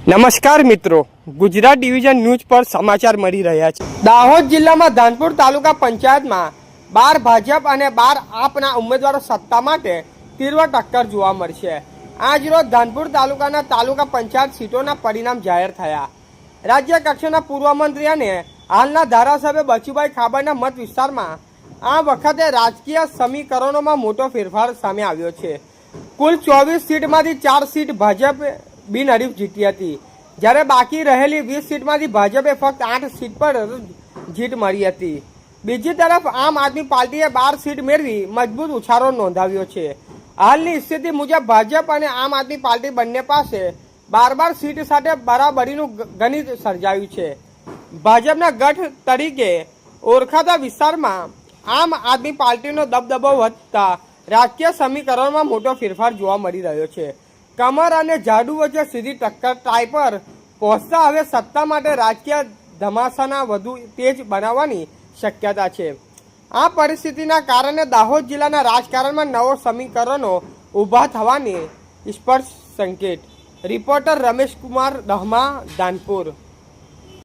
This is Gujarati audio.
નમસ્કાર મિત્રો, ગુજરાત ડિવિઝન ન્યૂઝ પર સમાચાર મળી રહ્યા છે। દાહોદ જિલ્લામાં ધાનપુર તાલુકા પંચાયતમાં 12 ભાજપ અને 12 આપના ઉમેદવારો સત્તા માટે તીવ્ર ટક્કર જોવા મળશે। આજ રોજ ધાનપુર તાલુકાના તાલુકા પંચાયત સીટોના પરિણામ જાહેર થયા। રાજ્ય કક્ષાના પૂર્વ મંત્રી અને હાલના ધારાસભ્ય બચુભાઈ ખાબરના મત વિસ્તારમાં આ વખતે રાજકીય સમીકરણોમાં મોટો ફેરફાર સામે આવ્યો છે। કુલ 24 સીટમાંથી 4 સીટ ભાજપ બિનહરીફ જીતી હતી, જ્યારે બાકી રહેલી 20 સીટમાંથી ભાજપે ફક્ત 8 સીટ પર જીત મળી હતી। બીજી તરફ આમ આદમી પાર્ટીએ 12 સીટ મેળવી મજબૂત ઉછાળો નોંધાવ્યો છે। હાલની સ્થિતિ મુજબ ભાજપ અને આમ આદમી પાર્ટી બંને પાસે 12 સીટ સાથે બરાબરીનું ગણિત સર્જાયું છે। ભાજપના ગઢ તરીકે ઓળખાતા વિસ્તારમાં આમ આદમી પાર્ટીનો દબદબો વધતા રાજકીય સમીકરણમાં મોટો ફેરફાર જોવા મળી રહ્યો છે। કમર અને જાડુ વચ્ચે સીધી ટક્કર ટાઈ પર પહોંચતા હવે સત્તા માટે રાજકીય ધમાસાના વધુ તેજ બનાવવાની શક્યતા છે। આ પરિસ્થિતિના કારણે દાહોદ જિલ્લાના રાજકારણમાં નવો સમીકરણો ઊભા થવાની સ્પષ્ટ સંકેત। રિપોર્ટર રમેશ કુમાર દહમા, ધાનપુર।